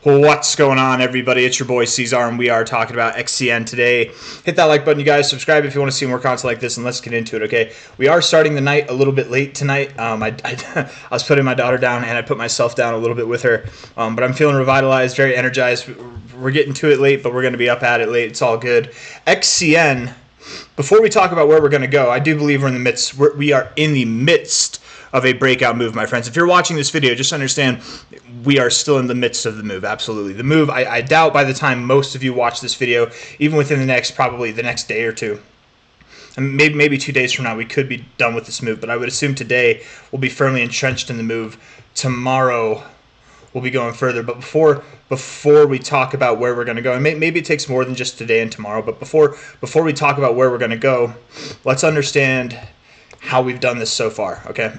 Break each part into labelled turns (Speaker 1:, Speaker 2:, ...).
Speaker 1: What's going on, everybody? It's your boy C-Zar, and we are talking about XCN today. Hit that like button, you guys. Subscribe if you want to see more content like this, and let's get into it, okay? We are starting the night a little bit late tonight. I was putting my daughter down, and I put myself down a little bit with her, but I'm feeling revitalized, very energized. We're getting to it late, but we're going to be up at it late. It's all good. XCN, before we talk about where we're going to go, I do believe we are in the midst of a breakout move, my friends. If you're watching this video, just understand we are still in the midst of the move. Absolutely. The move, I doubt by the time most of you watch this video, even within probably the next day or two, and maybe 2 days from now, we could be done with this move. But I would assume today we'll be firmly entrenched in the move. Tomorrow we'll be going further. But before we talk about where we're going to go, and maybe it takes more than just today and tomorrow, but before we talk about where we're going to go, let's understand how we've done this so far, okay?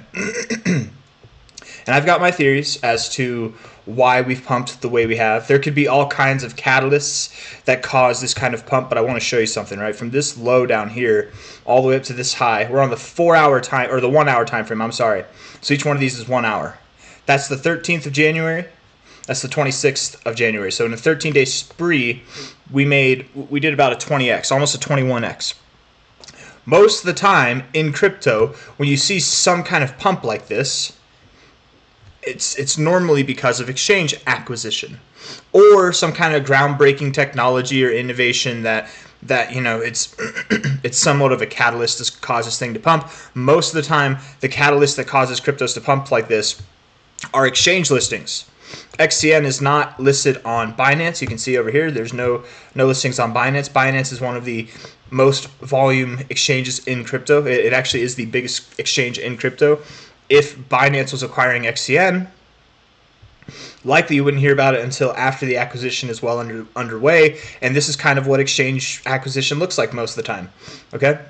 Speaker 1: And I've got my theories as to why we've pumped the way we have. There could be all kinds of catalysts that cause this kind of pump, but I want to show you something, right? From this low down here all the way up to this high, we're on the 4-hour time, or the 1-hour time frame, I'm sorry. So each one of these is 1 hour. That's the 13th of January. That's the 26th of January. So in a 13-day spree, we did about a 20x, almost a 21x. Most of the time in crypto, when you see some kind of pump like this, it's normally because of exchange acquisition or some kind of groundbreaking technology or innovation that you know it's it's somewhat of a catalyst to cause this thing to pump. Most of the time, the catalyst that causes cryptos to pump like this are exchange listings. XCN is not listed on Binance. You can see over here there's no listings on Binance. Binance is one of the most volume exchanges in crypto. It actually is the biggest exchange in crypto. If Binance was acquiring XCN, likely you wouldn't hear about it until after the acquisition is well underway, and this is kind of what exchange acquisition looks like most of the time, okay?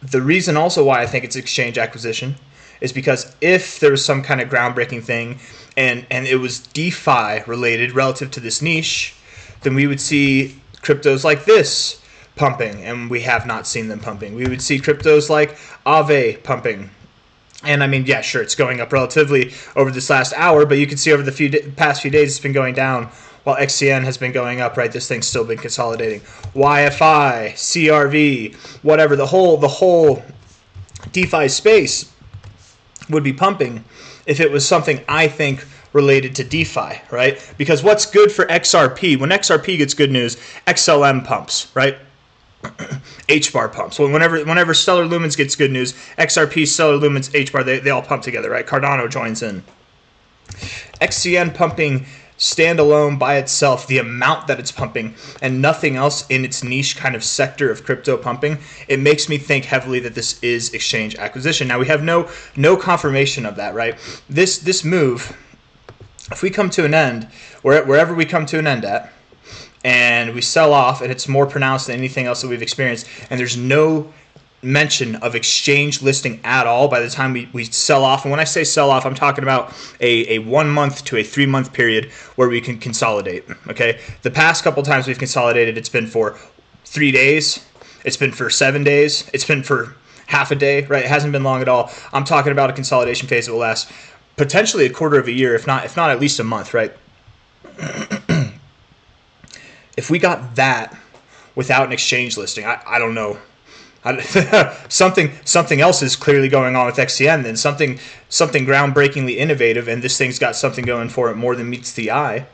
Speaker 1: The reason also why I think it's exchange acquisition is because if there was some kind of groundbreaking thing and it was DeFi related relative to this niche, then we would see cryptos like this pumping, and we have not seen them pumping. We would see cryptos like Aave pumping. And I mean, yeah, sure, it's going up relatively over this last hour, but you can see over the past few days it's been going down while XCN has been going up, right? This thing's still been consolidating. YFI, CRV, whatever, the whole DeFi space would be pumping if it was something, I think, related to DeFi, right? Because what's good for XRP, when XRP gets good news, XLM pumps, right? HBAR pumps. Well, whenever Stellar Lumens gets good news, XRP, Stellar Lumens, HBAR, they all pump together, right? Cardano joins in. XCN pumping standalone by itself, the amount that it's pumping, and nothing else in its niche kind of sector of crypto pumping, it makes me think heavily that this is exchange acquisition. Now, we have no confirmation of that, right? This move, if we come to an end, wherever we come to an end at, and we sell off, and it's more pronounced than anything else that we've experienced, and there's no mention of exchange listing at all by the time we sell off. And when I say sell off, I'm talking about a 1 month to a 3 month period where we can consolidate, okay? The past couple times we've consolidated, it's been for 3 days, it's been for 7 days, it's been for half a day, right? It hasn't been long at all. I'm talking about a consolidation phase that will last potentially a quarter of a year, if not at least a month, right? If we got that without an exchange listing, I don't know. Something else is clearly going on with XCN, then something groundbreakingly innovative, and this thing's got something going for it more than meets the eye,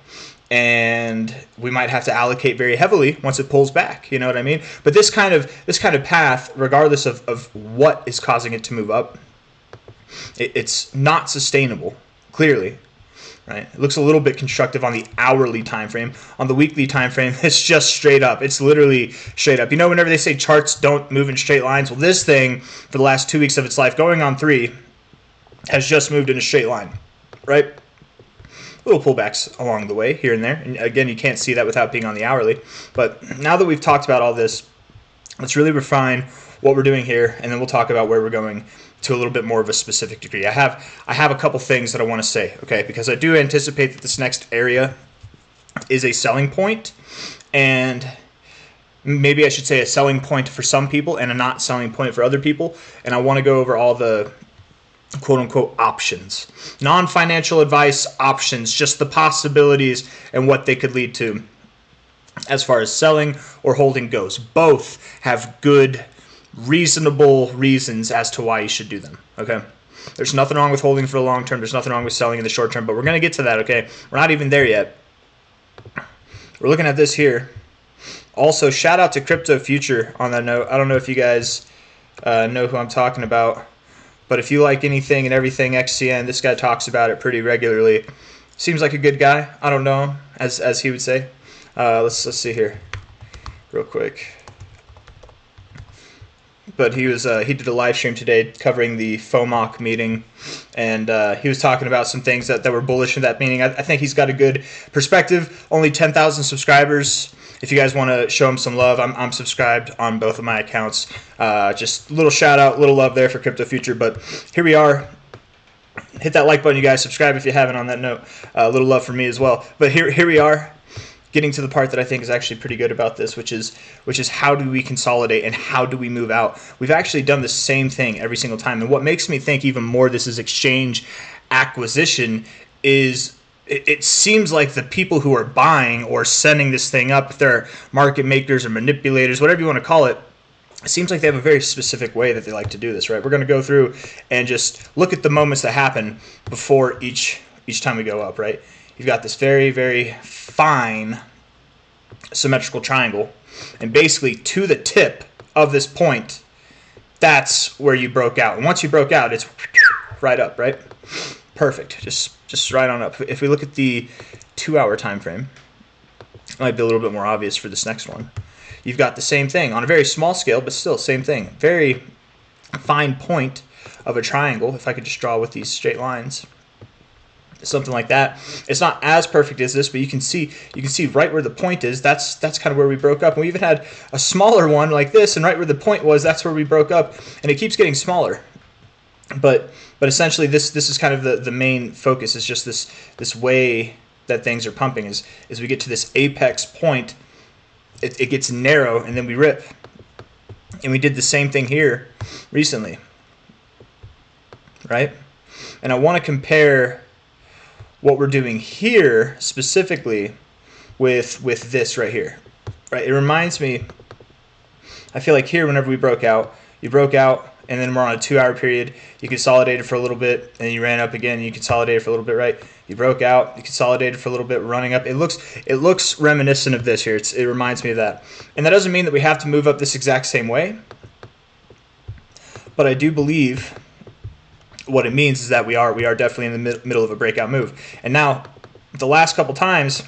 Speaker 1: and we might have to allocate very heavily once it pulls back, you know what I mean? But this kind of path, regardless of what is causing it to move up, it's not sustainable, clearly. Right? It looks a little bit constructive on the hourly time frame. On the weekly time frame, it's just straight up. It's literally straight up. You know, whenever they say charts don't move in straight lines, well, this thing, for the last 2 weeks of its life, going on 3, has just moved in a straight line, right? Little pullbacks along the way, here and there. And again, you can't see that without being on the hourly. But now that we've talked about all this, let's really refine what we're doing here, and then we'll talk about where we're going to a little bit more of a specific degree. I have a couple things that I want to say, okay? Because I do anticipate that this next area is a selling point, and maybe I should say a selling point for some people and a not selling point for other people. And I want to go over all the quote-unquote options. Non-financial advice options, just the possibilities and what they could lead to as far as selling or holding goes. Both have good, reasonable reasons as to why you should do them, okay? There's nothing wrong with holding for the long term. There's nothing wrong with selling in the short term, but we're going to get to that, okay? We're not even there yet. We're looking at this here. Also, shout out to Crypto Future on that note. I don't know if you guys know who I'm talking about, but if you like anything and everything XCN, this guy talks about it pretty regularly. Seems like a good guy. I don't know him, as he would say. Let's see here real quick. But he did a live stream today covering the FOMOC meeting, and he was talking about some things that were bullish in that meeting. I think he's got a good perspective. Only 10,000 subscribers. If you guys want to show him some love, I'm subscribed on both of my accounts. Just a little shout out, little love there for Crypto Future. But here we are. Hit that like button, you guys. Subscribe if you haven't on that note. A little love for me as well. But here we are, getting to the part that I think is actually pretty good about this, which is how do we consolidate and how do we move out? We've actually done the same thing every single time. And what makes me think even more this is exchange acquisition is it seems like the people who are buying or setting this thing up, if they're market makers or manipulators, whatever you want to call it, it seems like they have a very specific way that they like to do this, right? We're going to go through and just look at the moments that happen before each time we go up, right? You've got this very, very fine symmetrical triangle, and basically to the tip of this point, that's where you broke out. And once you broke out, it's right up, right? Perfect. Just right on up. If we look at the 2-hour time frame, it might be a little bit more obvious for this next one. You've got the same thing on a very small scale, but still same thing. Very fine point of a triangle. If I could just draw with these straight lines, something like that. It's not as perfect as this, but you can see right where the point is. That's kind of where we broke up. And we even had a smaller one like this, and right where the point was, that's where we broke up. And it keeps getting smaller. But essentially, this is kind of the main focus. Is just this way that things are pumping. Is we get to this apex point, it gets narrow, and then we rip. And we did the same thing here recently, right? And I want to compare what we're doing here specifically with this right here, right? It reminds me, I feel like here whenever we broke out, you broke out and then we're on a 2-hour period, you consolidated for a little bit and then you ran up again and you consolidated for a little bit, right? You broke out, you consolidated for a little bit, running up. It looks reminiscent of this here. It reminds me of that. And that doesn't mean that we have to move up this exact same way, but I do believe what it means is that we are definitely in the middle of a breakout move. And now, the last couple times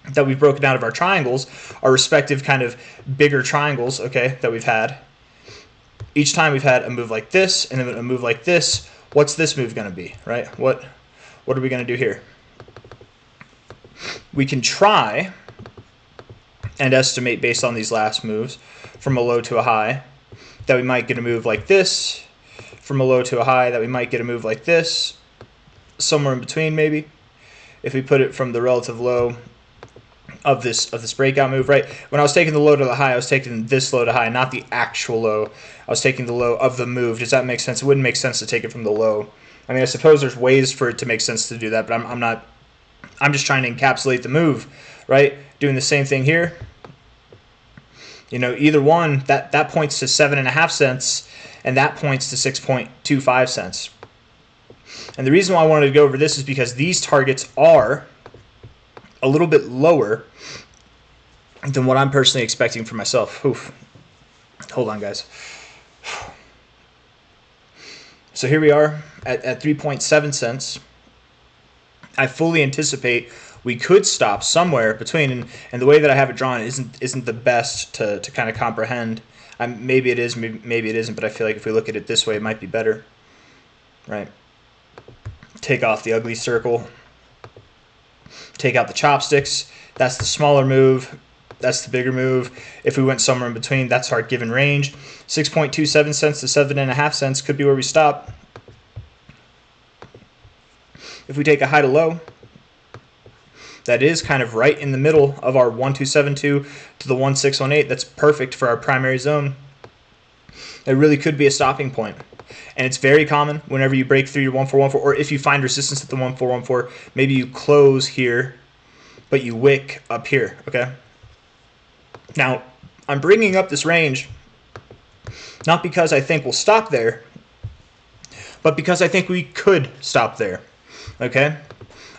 Speaker 1: that we've broken out of our triangles, our respective kind of bigger triangles, okay, that we've had, each time we've had a move like this and then a move like this. What's this move going to be, right? What are we going to do here? We can try and estimate based on these last moves from a low to a high that we might get a move like this, from a low to a high that we might get a move like this, somewhere in between maybe, if we put it from the relative low of this breakout move, right? When I was taking the low to the high, I was taking this low to high, not the actual low. I was taking the low of the move. Does that make sense? It wouldn't make sense to take it from the low. I mean, I suppose there's ways for it to make sense to do that, but I'm not. I'm just trying to encapsulate the move, right? Doing the same thing here. You know, either one, that points to 7.5 cents, and that points to 6.25 cents. And the reason why I wanted to go over this is because these targets are a little bit lower than what I'm personally expecting for myself. Oof. Hold on, guys. So here we are at 3.7 cents. I fully anticipate we could stop somewhere between, and the way that I have it drawn isn't the best to kind of comprehend. Maybe it is, maybe it isn't, but I feel like if we look at it this way, it might be better, right? Take off the ugly circle. Take out the chopsticks. That's the smaller move. That's the bigger move. If we went somewhere in between, that's our given range. 6.27 cents to 7.5 cents could be where we stop. If we take a high to low, that is kind of right in the middle of our 1272 to the 1618. That's perfect for our primary zone. It really could be a stopping point. And it's very common whenever you break through your 1414, or if you find resistance at the 1414, maybe you close here, but you wick up here, okay? Now, I'm bringing up this range not because I think we'll stop there, but because I think we could stop there, okay?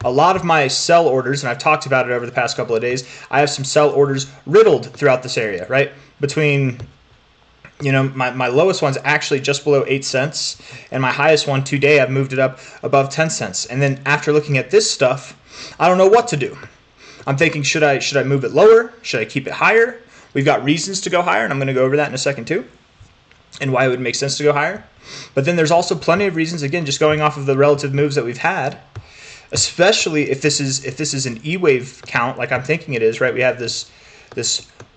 Speaker 1: A lot of my sell orders, and I've talked about it over the past couple of days, I have some sell orders riddled throughout this area, right? Between, you know, my lowest one's actually just below 8 cents, and my highest one today, I've moved it up above 10 cents. And then after looking at this stuff, I don't know what to do. I'm thinking, should I move it lower? Should I keep it higher? We've got reasons to go higher, and I'm going to go over that in a second too, and why it would make sense to go higher. But then there's also plenty of reasons, again, just going off of the relative moves that we've had, especially if this is an E-wave count like I'm thinking it is, right? We have this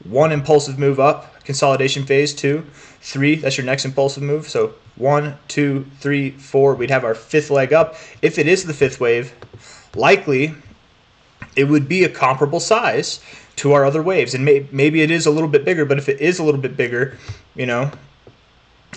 Speaker 1: one impulsive move up, consolidation phase, 2, 3, that's your next impulsive move. So 1, 2, 3, 4, we'd have our fifth leg up. If it is the fifth wave, likely it would be a comparable size to our other waves. And maybe it is a little bit bigger, but if it is a little bit bigger, you know,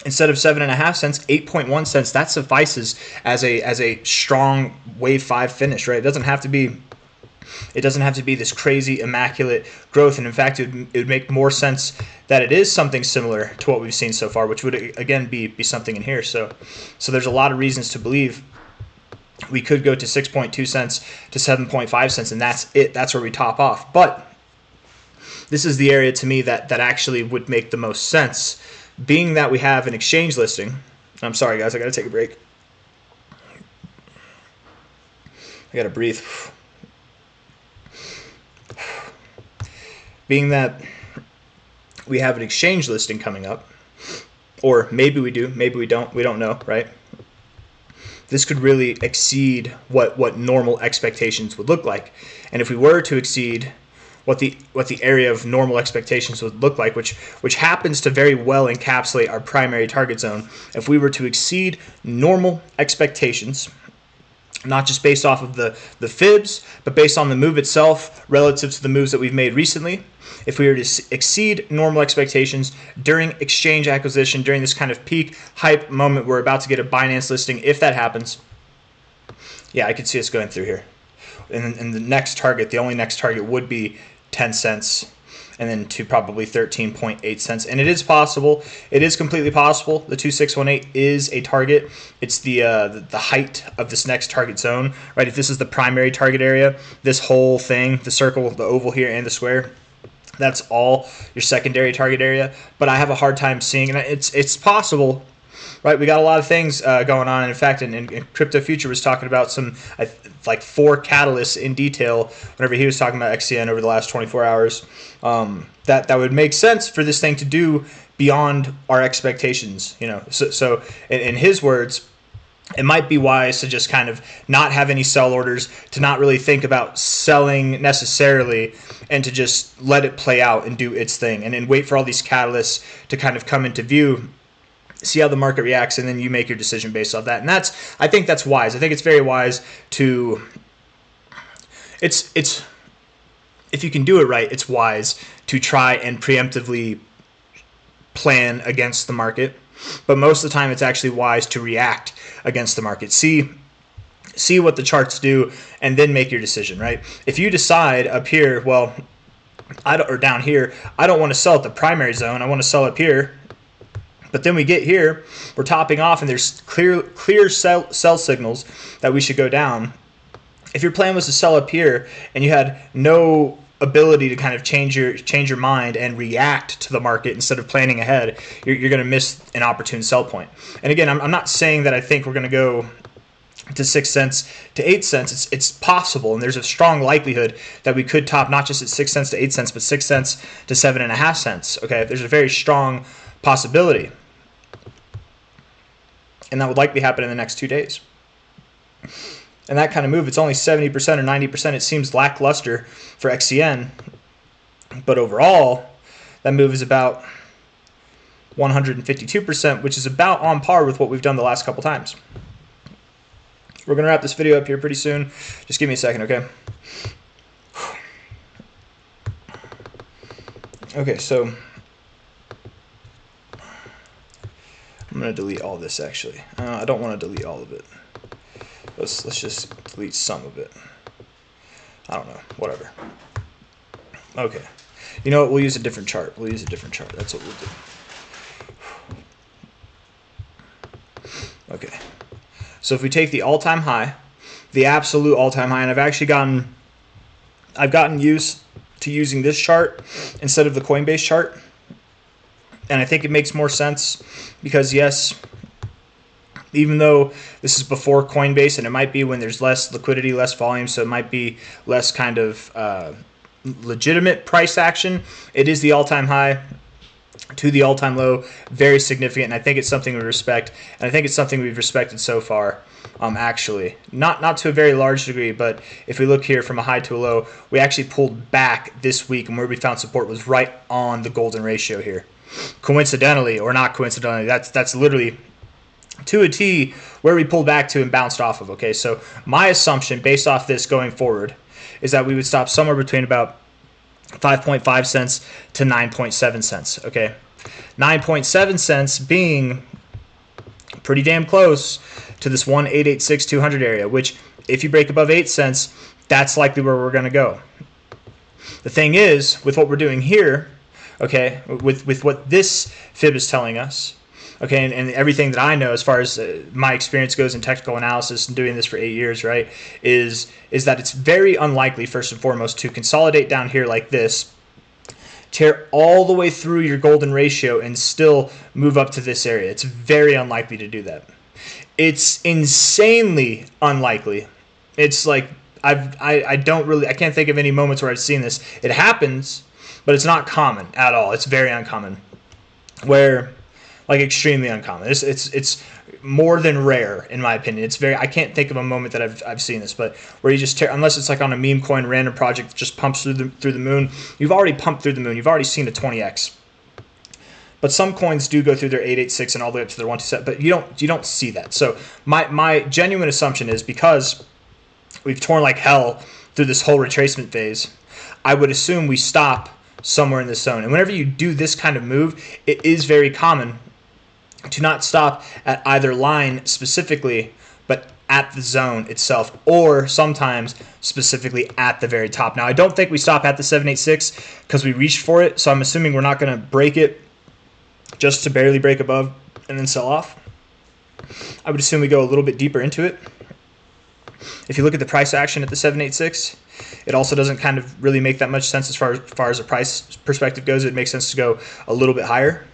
Speaker 1: instead of 7.5 cents, 8.1 cents, that suffices as a strong wave 5 finish, right? It doesn't have to be this crazy immaculate growth, and in fact it would make more sense that it is something similar to what we've seen so far, which would again be something in here. So there's a lot of reasons to believe we could go to 6.2 cents to 7.5 cents, and that's it. That's where we top off. But this is the area to me that actually would make the most sense, being that we have an exchange listing. I'm sorry guys, I gotta take a break. I gotta breathe. Being that we have an exchange listing coming up, or maybe we do, maybe we don't know, right? This could really exceed what normal expectations would look like. And if we were to exceed what the area of normal expectations would look like, which happens to very well encapsulate our primary target zone, if we were to exceed normal expectations, not just based off of the fibs, but based on the move itself relative to the moves that we've made recently, if we were to exceed normal expectations during exchange acquisition, during this kind of peak hype moment we're about to get a Binance listing, if that happens, yeah, I could see us going through here. And the next target, the only next target would be 10 cents, and then to probably 13.8 cents. And it is possible. It is completely possible. The 2618 is a target. It's the height of this next target zone, right? If this is the primary target area, this whole thing, the circle, the oval here, and the square, that's all your secondary target area. But I have a hard time seeing, and it's possible, right? We got a lot of things going on. In fact, in Crypto Future was talking about some like 4 catalysts in detail whenever he was talking about XCN over the last 24 hours. That would make sense for this thing to do beyond our expectations, you know. So in his words, it might be wise to just kind of not have any sell orders, to not really think about selling necessarily, and to just let it play out and do its thing, and then wait for all these catalysts to kind of come into view, see how the market reacts, and then you make your decision based off that. And I think that's wise. I think it's very wise to, if you can do it right, it's wise to try and preemptively plan against the market. But most of the time, it's actually wise to react against the market. See what the charts do, and then make your decision, right? If you decide up here, well, or down here, I don't want to sell at the primary zone, I want to sell up here. But then we get here, we're topping off, and there's clear sell signals that we should go down. If your plan was to sell up here and you had no ability to kind of change your mind and react to the market instead of planning ahead, you're going to miss an opportune sell point. And again, I'm not saying that I think we're going to go to 6 cents to 8 cents. It's possible, and there's a strong likelihood that we could top not just at 6 cents to 8 cents, but 6 cents to 7.5 cents. Okay, there's a very strong possibility, and that would likely happen in the next 2 days. And that kind of move, it's only 70% or 90%. It seems lackluster for XCN, but overall, that move is about 152%, which is about on par with what we've done the last couple times. We're going to wrap this video up here pretty soon. Just give me a second, okay? Okay, so I'm I'm going to delete all this actually. I don't want to delete all of it. Let's just delete some of it. I don't know, whatever. Okay. You know what? We'll use a different chart. We'll use a different chart. That's what we'll do. Okay. So if we take the all-time high, the absolute all-time high, and I've gotten used to using this chart instead of the Coinbase chart, and I think it makes more sense because yes, even though this is before Coinbase, and it might be when there's less liquidity, less volume, so it might be less kind of legitimate price action, it is the all-time high to the all-time low, very significant, and I think it's something we respect, and I think it's something we've respected so far. Actually, not to a very large degree, but if we look here from a high to a low, we actually pulled back this week, and where we found support was right on the golden ratio here. Coincidentally, or not coincidentally, that's literally to a T where we pulled back to and bounced off of. Okay, so my assumption based off this going forward is that we would stop somewhere between about 5.5 cents to 9.7 cents. Okay, 9.7 cents being pretty damn close to this 1,886,200 area, which if you break above 8 cents, that's likely where we're going to go. The thing is, with what we're doing here, okay, with what this fib is telling us, okay, and everything that I know as far as my experience goes in technical analysis and doing this for 8 years, right, is that it's very unlikely, first and foremost, to consolidate down here like this, tear all the way through your golden ratio and still move up to this area. It's very unlikely to do that. It's insanely unlikely. It's like I can't think of any moments where I've seen this. It happens, but it's not common at all. It's very uncommon. Like extremely uncommon. It's more than rare in my opinion. I can't think of a moment that I've seen this, but where you just tear, unless it's like on a meme coin random project that just pumps through the moon. You've already pumped through the moon. You've already seen a 20x. But some coins do go through their 886 and all the way up to their 127, but you don't see that. So my genuine assumption is because we've torn like hell through this whole retracement phase, I would assume we stop somewhere in this zone. And whenever you do this kind of move, it is very common to not stop at either line specifically, but at the zone itself, or sometimes specifically at the very top. Now, I don't think we stop at the 786 because we reached for it, so I'm assuming we're not going to break it just to barely break above and then sell off. I would assume we go a little bit deeper into it. If you look at the price action at the 786, it also doesn't kind of really make that much sense as far as a price perspective goes. It makes sense to go a little bit higher.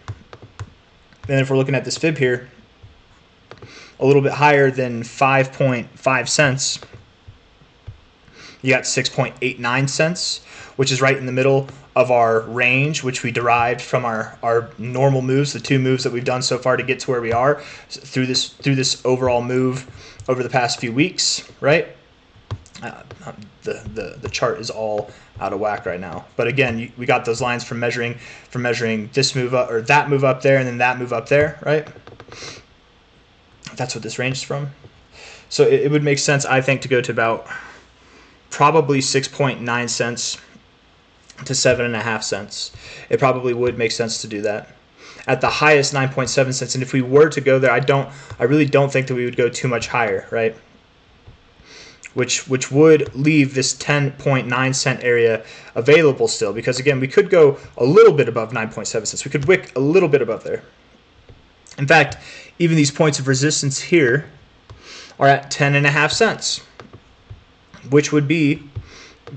Speaker 1: And if we're looking at this fib here, a little bit higher than 5.5 cents, you got 6.89 cents, which is right in the middle of our range, which we derived from our normal moves, the two moves that we've done so far to get to where we are through this overall move over the past few weeks, right? The chart is all out of whack right now. But again, we got those lines from measuring this move up or that move up there and then that move up there, right? That's what this range is from. So it would make sense, I think, to go to about probably 6.9 cents to 7.5 cents. It probably would make sense to do that. At the highest, 9.7 cents. And if we were to go there, I really don't think that we would go too much higher, right? Which would leave this 10.9 cent area available still, because again, we could go a little bit above 9.7 cents. We could wick a little bit above there. In fact, even these points of resistance here are at 10.5 cents, which would be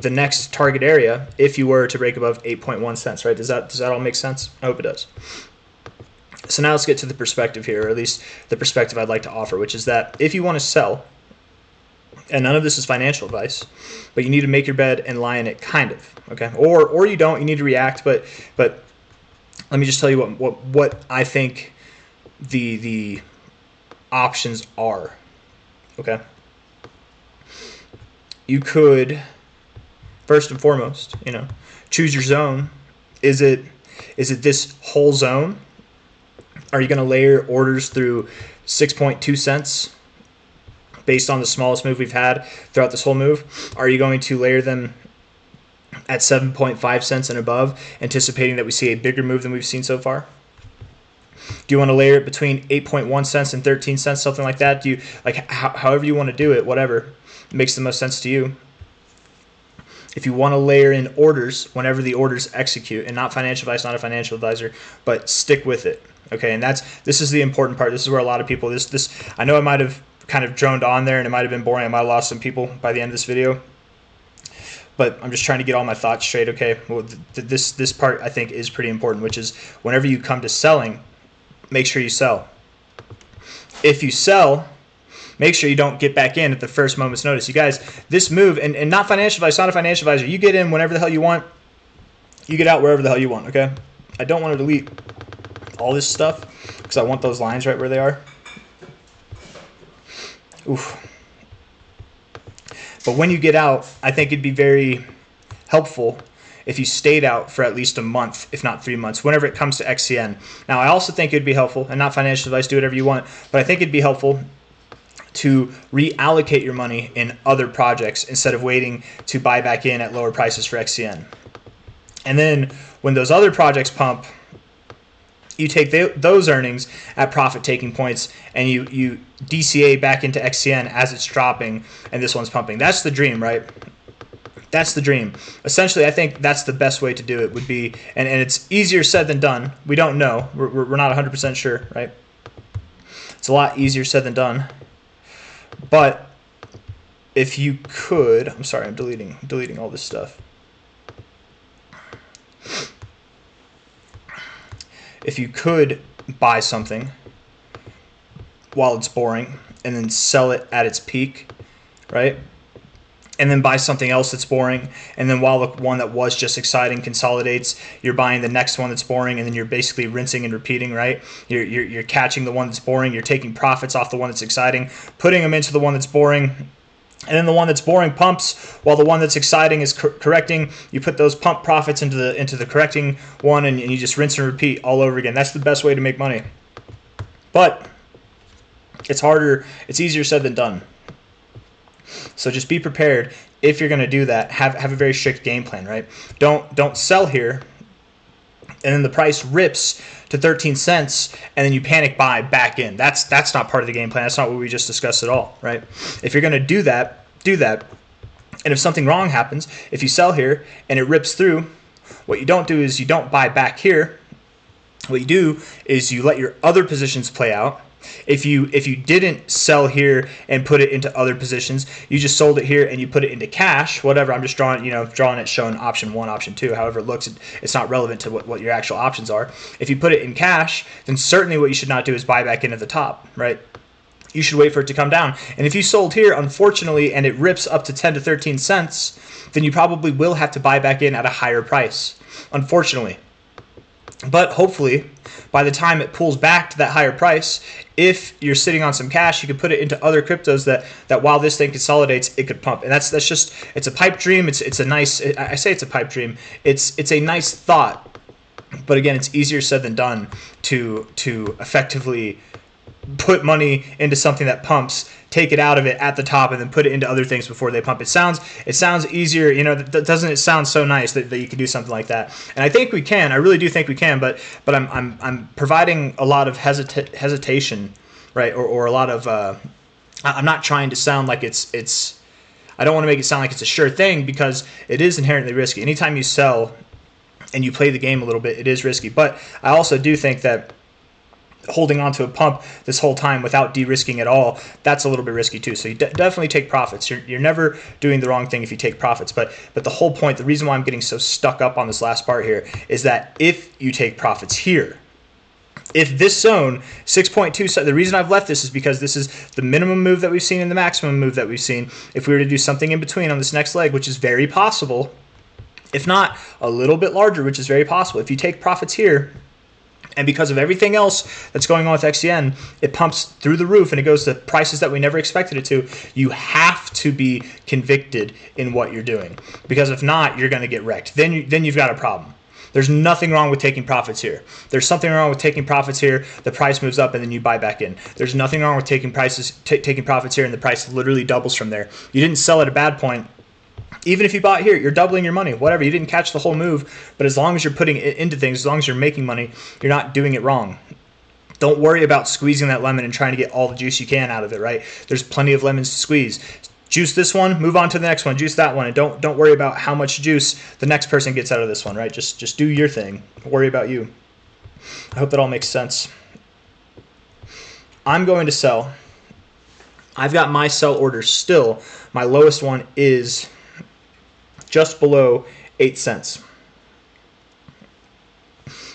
Speaker 1: the next target area if you were to break above 8.1 cents, right? Does that all make sense? I hope it does. So now let's get to the perspective here, or at least the perspective I'd like to offer, which is that if you want to sell, and none of this is financial advice, but you need to make your bed and lie in it, kind of, okay? Or you don't, you need to react, but let me just tell you what I think the options are, okay? You could, first and foremost, choose your zone. Is it this whole zone? Are you going to layer orders through 6.2 cents based on the smallest move we've had throughout this whole move? Are you going to layer them at 7.5 cents and above, anticipating that we see a bigger move than we've seen so far? Do you want to layer it between 8.1 cents and 13 cents, something like that? Do you like however you want to do it, whatever makes the most sense to you. If you want to layer in orders whenever the orders execute, and not financial advice, not a financial advisor, but stick with it. Okay, and this is the important part. This is where a lot of people, I know I might have kind of droned on there and it might have been boring. I might have lost some people by the end of this video, but I'm just trying to get all my thoughts straight. Okay, well, this part I think is pretty important, which is whenever you come to selling, make sure you sell. If you sell, make sure you don't get back in at the first moment's notice. You guys, this move, and not financial advice, not a financial advisor, you get in whenever the hell you want, you get out wherever the hell you want, okay? I don't want to delete all this stuff because I want those lines right where they are. Oof. But when you get out, I think it'd be very helpful if you stayed out for at least a month, if not 3 months, whenever it comes to XCN. Now, I also think it'd be helpful, and not financial advice, do whatever you want, but I think it'd be helpful to reallocate your money in other projects instead of waiting to buy back in at lower prices for XCN. And then when those other projects pump, you take those earnings at profit taking points and you DCA back into XCN as it's dropping and this one's pumping. That's the dream, right? That's the dream. Essentially, I think that's the best way to do it would be, and it's easier said than done. We don't know. We're not 100% sure, right? It's a lot easier said than done. But if you could, I'm sorry, I'm deleting all this stuff. If you could buy something while it's boring and then sell it at its peak, right? And then buy something else that's boring, and then while the one that was just exciting consolidates, you're buying the next one that's boring, and then you're basically rinsing and repeating, right? You're catching the one that's boring, you're taking profits off the one that's exciting, putting them into the one that's boring, and then the one that's boring pumps while the one that's exciting is correcting. You put those pump profits into the correcting one, and you just rinse and repeat all over again. That's the best way to make money. But it's harder, it's easier said than done. So just be prepared if you're going to do that. Have a very strict game plan, right? Don't sell here and then the price rips to 13 cents and then you panic buy back in. That's not part of the game plan. That's not what we just discussed at all, right? If you're going to do that, do that. And if something wrong happens, if you sell here and it rips through, what you don't do is you don't buy back here. What you do is you let your other positions play out. If you didn't sell here and put it into other positions, you just sold it here and you put it into cash, whatever. I'm just drawing it showing option 1, option 2, however it looks. It's not relevant to what your actual options are. If you put it in cash, then certainly what you should not do is buy back in at the top, right? You should wait for it to come down. And if you sold here, unfortunately, and it rips up to 10 to 13 cents, then you probably will have to buy back in at a higher price, unfortunately. But hopefully, by the time it pulls back to that higher price, if you're sitting on some cash, you could put it into other cryptos that while this thing consolidates, it could pump. And that's just, it's a pipe dream. It's a nice, I say it's a pipe dream. It's a nice thought. But again, it's easier said than done to effectively put money into something that pumps, take it out of it at the top, and then put it into other things before they pump. It sounds easier, doesn't it sound so nice that you can do something like that? And I think we can. I really do think we can. But I'm providing a lot of hesitation, right? Or a lot of I'm not trying to sound like it's. I don't want to make it sound like it's a sure thing, because it is inherently risky. Anytime you sell and you play the game a little bit, it is risky. But I also do think that holding on to a pump this whole time without de-risking at all, that's a little bit risky too. So you definitely take profits. You're never doing the wrong thing if you take profits. But the whole point, the reason why I'm getting so stuck up on this last part here, is that if you take profits here, if this zone 6.2, the reason I've left this is because this is the minimum move that we've seen and the maximum move that we've seen. If we were to do something in between on this next leg, which is very possible, if not a little bit larger, which is very possible, if you take profits here, and because of everything else that's going on with XCN, it pumps through the roof and it goes to prices that we never expected it to, you have to be convicted in what you're doing. Because if not, you're going to get wrecked. Then you've got a problem. There's nothing wrong with taking profits here. There's something wrong with taking profits here, the price moves up and then you buy back in. There's nothing wrong with taking profits here and the price literally doubles from there. You didn't sell at a bad point. Even if you bought here, you're doubling your money, whatever. You didn't catch the whole move, but as long as you're putting it into things, as long as you're making money, you're not doing it wrong. Don't worry about squeezing that lemon and trying to get all the juice you can out of it, right? There's plenty of lemons to squeeze. Juice this one, move on to the next one, juice that one, and don't worry about how much juice the next person gets out of this one, right? Just do your thing. Don't worry about you. I hope that all makes sense. I'm going to sell. I've got my sell orders still. My lowest one is just below 8 cents.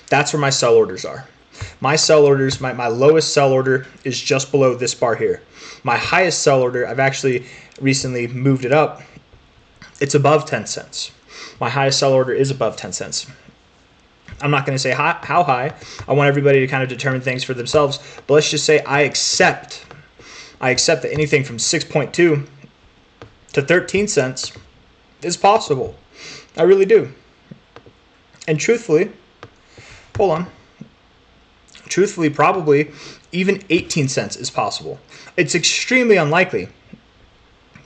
Speaker 1: That's where my sell orders are. My sell orders, my lowest sell order is just below this bar here. My highest sell order, I've actually recently moved it up. It's above 10 cents. My highest sell order is above 10 cents. I'm not going to say how high. I want everybody to kind of determine things for themselves. But let's just say I accept that anything from 6.2 to 13 cents is possible. I really do. And truthfully, hold on. Truthfully, probably even 18 cents is possible. It's extremely unlikely.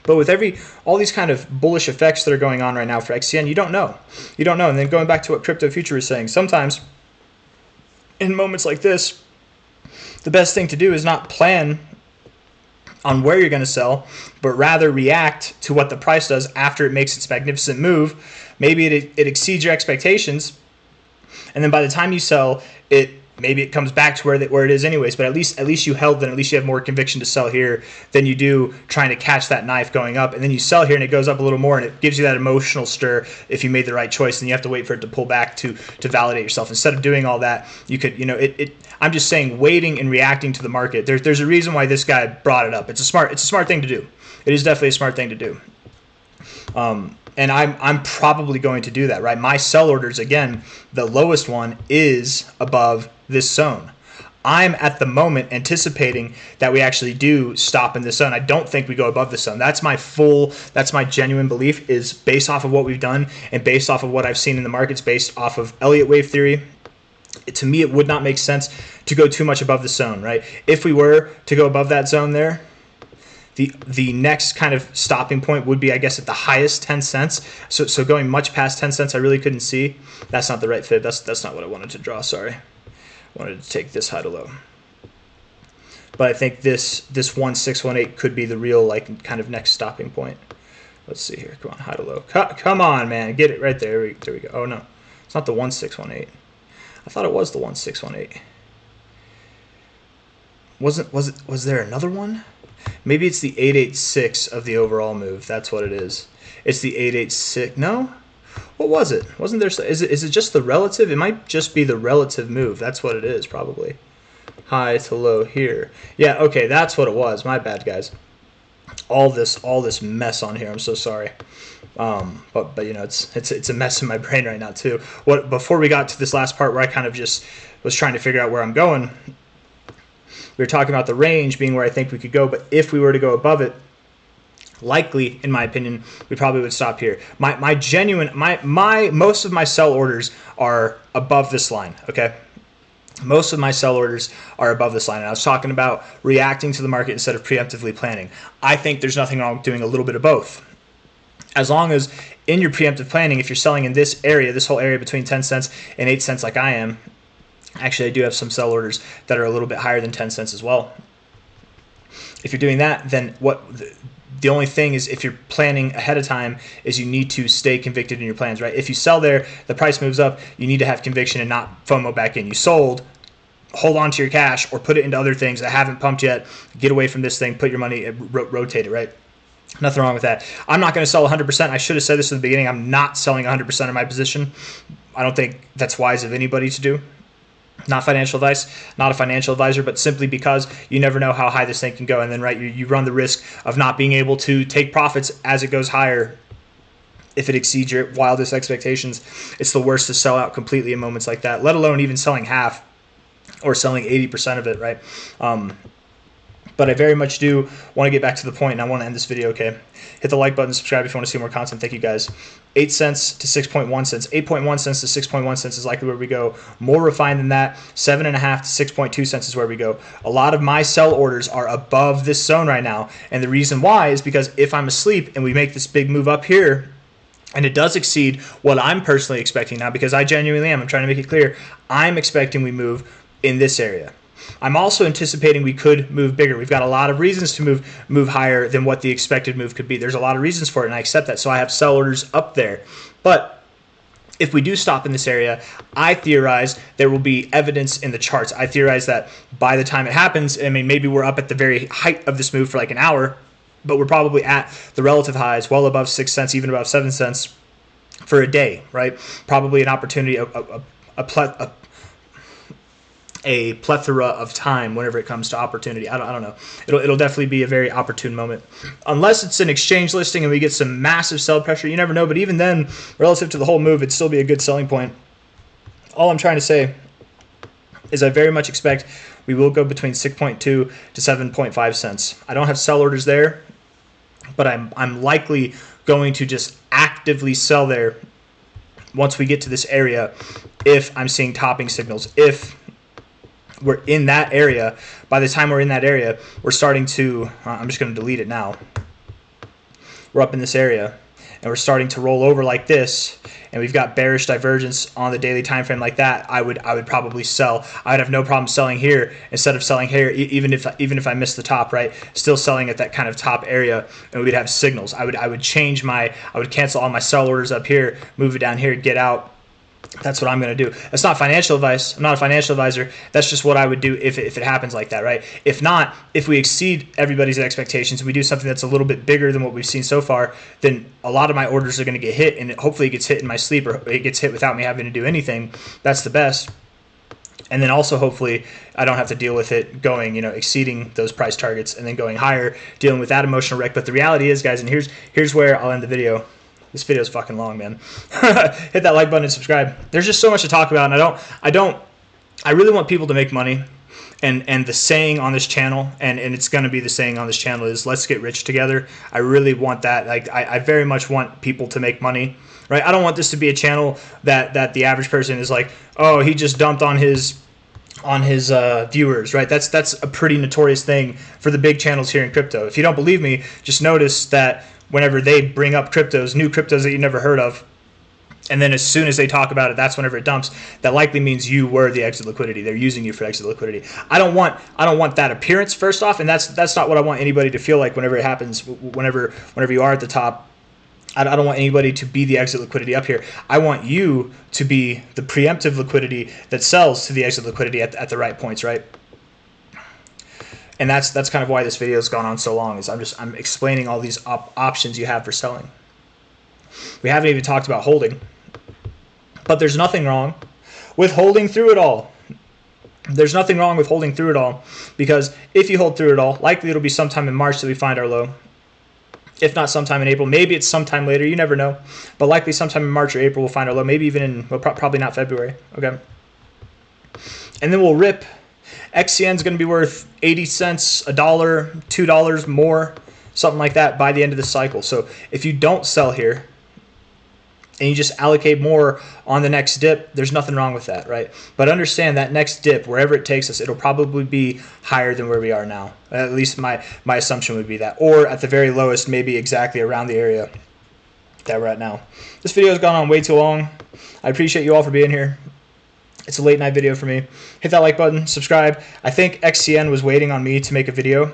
Speaker 1: But with all these kind of bullish effects that are going on right now for XCN, you don't know. You don't know. And then going back to what Crypto Future was saying, sometimes in moments like this, the best thing to do is not plan on where you're going to sell, but rather react to what the price does after it makes its magnificent move. Maybe it exceeds your expectations, and then by the time you sell, maybe it comes back to where it is anyways, but at least you held, then at least you have more conviction to sell here than you do trying to catch that knife going up. And then you sell here and it goes up a little more and it gives you that emotional stir if you made the right choice, and you have to wait for it to pull back to validate yourself. Instead of doing all that, you could, I'm just saying, waiting and reacting to the market. There's a reason why this guy brought it up. It's a smart thing to do. It is definitely a smart thing to do. And I'm probably going to do that, right? My sell orders, again, the lowest one is above this zone. I'm at the moment anticipating that we actually do stop in this zone. I don't think we go above the zone. That's my genuine belief, is based off of what we've done and based off of what I've seen in the markets, based off of Elliott wave theory. To me, it would not make sense to go too much above the zone, right? If we were to go above that zone there, the next kind of stopping point would be, I guess, at the highest 10 cents. So going much past 10 cents, I really couldn't see. That's not the right fit. That's not what I wanted to draw. Sorry. I wanted to take this high to low. But I think this 1618 could be the real, like, kind of next stopping point. Let's see here. Come on, high to low. Come on, man. Get it right there. There we go. Oh, no. It's not the 1618. I thought it was the 1618. Was there another one? Maybe it's the 886 of the overall move. That's what it is. It's the 886. No? What was it? Wasn't there? Is it just the relative? It might just be the relative move. That's what it is, probably. High to low here. Yeah, okay, that's what it was. My bad, guys. All this mess on here. I'm so sorry. But it's a mess in my brain right now too. Before we got to this last part where I kind of just was trying to figure out where I'm going, we were talking about the range being where I think we could go, but if we were to go above it, likely, in my opinion, we probably would stop here. Most of my sell orders are above this line, okay? Most of my sell orders are above this line, and I was talking about reacting to the market instead of preemptively planning. I think there's nothing wrong with doing a little bit of both. As long as in your preemptive planning, if you're selling in this area, this whole area between 10 cents and 8 cents like I am, actually, I do have some sell orders that are a little bit higher than 10 cents as well. If you're doing that, then the only thing is, if you're planning ahead of time, is you need to stay convicted in your plans, right? If you sell there, the price moves up, you need to have conviction and not FOMO back in. You sold, hold on to your cash or put it into other things that haven't pumped yet. Get away from this thing, put your money, rotate it, right? Nothing wrong with that. I'm not going to sell 100%. I should have said this in the beginning. I'm not selling 100% of my position. I don't think that's wise of anybody to do. Not financial advice, not a financial advisor, but simply because you never know how high this thing can go. And then, right, you run the risk of not being able to take profits as it goes higher if it exceeds your wildest expectations. It's the worst to sell out completely in moments like that, let alone even selling half or selling 80% of it, right? But I very much do want to get back to the point, and I want to end this video, okay? Hit the like button, subscribe if you want to see more content. Thank you, guys. 8 cents to 6.1 cents. 8.1 cents to 6.1 cents is likely where we go. More refined than that, 7.5 to 6.2 cents is where we go. A lot of my sell orders are above this zone right now, and the reason why is because if I'm asleep and we make this big move up here, and it does exceed what I'm personally expecting now, because I genuinely am, I'm trying to make it clear, I'm expecting we move in this area. I'm also anticipating we could move bigger. We've got a lot of reasons to move higher than what the expected move could be. There's a lot of reasons for it, and I accept that. So I have sell orders up there. But if we do stop in this area, I theorize there will be evidence in the charts. I theorize that by the time it happens, I mean, maybe we're up at the very height of this move for like an hour, but we're probably at the relative highs, well above 6 cents, even above 7 cents for a day, right? Probably an opportunity, a plethora of time whenever it comes to opportunity. I don't know. It'll definitely be a very opportune moment. Unless it's an exchange listing and we get some massive sell pressure, you never know. But even then, relative to the whole move, it'd still be a good selling point. All I'm trying to say is I very much expect we will go between 6.2 to 7.5 cents. I don't have sell orders there, but I'm likely going to just actively sell there once we get to this area if I'm seeing topping signals. If we're in that area, by the time we're in that area, we're starting to, I'm just going to delete it now. We're up in this area, and we're starting to roll over like this, and we've got bearish divergence on the daily time frame like that. I would probably sell. I'd have no problem selling here instead of selling here, even if I miss the top, right? Still selling at that kind of top area, and we'd have signals. I would cancel all my sell orders up here, move it down here, get out. That's what I'm going to do. That's not financial advice. I'm not a financial advisor. That's just what I would do if it happens like that, right? If not, if we exceed everybody's expectations and we do something that's a little bit bigger than what we've seen so far, then a lot of my orders are going to get hit, and hopefully it gets hit in my sleep, or it gets hit without me having to do anything. That's the best. And then also hopefully I don't have to deal with it going, exceeding those price targets and then going higher, dealing with that emotional wreck. But the reality is, guys, and here's where I'll end the video. This video is fucking long, man. Hit that like button and subscribe. There's just so much to talk about, and I really want people to make money. And the saying on this channel, and it's going to be the saying on this channel, is let's get rich together. I really want that. Like, I very much want people to make money, right? I don't want this to be a channel that the average person is like, oh, he just dumped on his viewers, right? That's a pretty notorious thing for the big channels here in crypto. If you don't believe me, just notice that whenever they bring up new cryptos that you never heard of, and then as soon as they talk about it, that's whenever it dumps. That likely means you were the exit liquidity. They're using you for exit liquidity. I don't want that appearance, first off, and that's not what I want anybody to feel like whenever it happens. Whenever you are at the top, I don't want anybody to be the exit liquidity up here. I want you to be the preemptive liquidity that sells to the exit liquidity at the right points, right? And that's kind of why this video has gone on so long, is I'm explaining all these options you have for selling. We haven't even talked about holding, but there's nothing wrong with holding through it all. There's nothing wrong with holding through it all, because if you hold through it all, likely it'll be sometime in March that we find our low. If not sometime in April, maybe it's sometime later, you never know, but likely sometime in March or April we'll find our low, maybe even in, well, probably not February, okay? And then we'll rip. XCN is going to be worth 80 cents, $1, $2 more, something like that by the end of the cycle. So if you don't sell here and you just allocate more on the next dip, there's nothing wrong with that, right? But understand that next dip, wherever it takes us, it'll probably be higher than where we are now. At least my assumption would be that. Or at the very lowest, maybe exactly around the area that we're at now. This video has gone on way too long. I appreciate you all for being here. It's a late night video for me. Hit that like button, subscribe. I think XCN was waiting on me to make a video.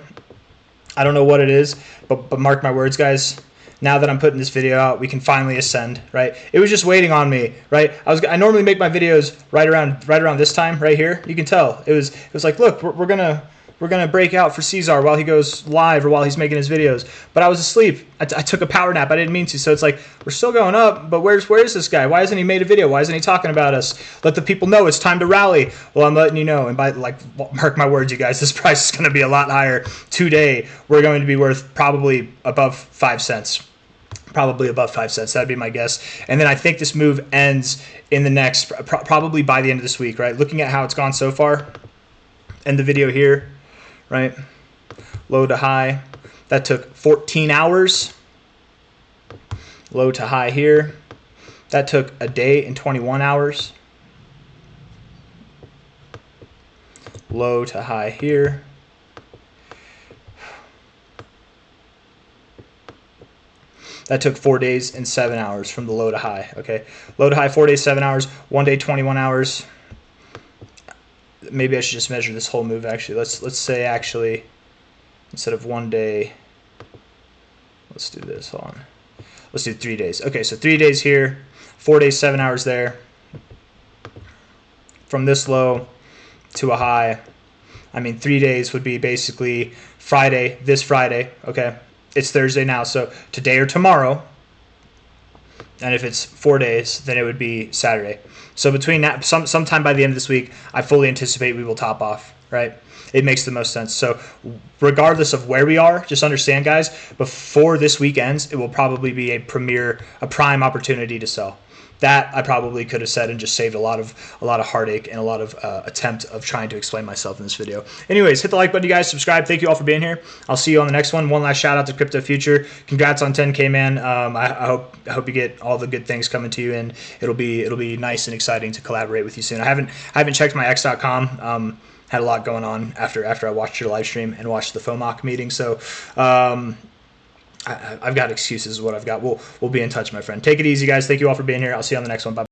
Speaker 1: I don't know what it is, but mark my words, guys. Now that I'm putting this video out, we can finally ascend, right? It was just waiting on me, right? I normally make my videos right around this time, right here. You can tell. It was like, look, we're gonna break out for C-Zar while he goes live or while he's making his videos. But I was asleep. I took a power nap. I didn't mean to. So it's like, we're still going up, but where is this guy? Why hasn't he made a video? Why isn't he talking about us? Let the people know it's time to rally. Well, I'm letting you know. And mark my words, you guys, this price is going to be a lot higher. Today, we're going to be worth probably above 5 cents. Probably above 5 cents. That'd be my guess. And then I think this move ends in the next, probably by the end of this week, right? Looking at how it's gone so far, end the video here. Right? Low to high. That took 14 hours. Low to high here. That took a day and 21 hours. Low to high here. That took 4 days and 7 hours from the low to high. Okay. Low to high, 4 days, 7 hours. 1 day, 21 hours. maybe I should just measure this whole move. Actually, let's say actually instead of 1 day, let's do this. Hold on. Let's do 3 days. Okay, so 3 days here, 4 days, 7 hours there. From this low to a high, I mean 3 days would be basically Friday, this Friday. Okay, it's Thursday now, so today or tomorrow. And if it's 4 days, then it would be Saturday. So between that, sometime by the end of this week, I fully anticipate we will top off, right? It makes the most sense. So regardless of where we are, just understand, guys, before this week ends, it will probably be a prime opportunity to sell. That I probably could have said and just saved a lot of heartache and a lot of attempt of trying to explain myself in this video. Anyways, hit the like button, you guys. Subscribe. Thank you all for being here. I'll see you on the next one. One last shout out to Crypto Future. Congrats on 10K, man. I hope you get all the good things coming to you, and it'll be nice and exciting to collaborate with you soon. I haven't checked my x.com. Had a lot going on after I watched your live stream and watched the FOMOC meeting. So I've got excuses is what I've got. We'll be in touch, my friend. Take it easy, guys. Thank you all for being here. I'll see you on the next one. Bye.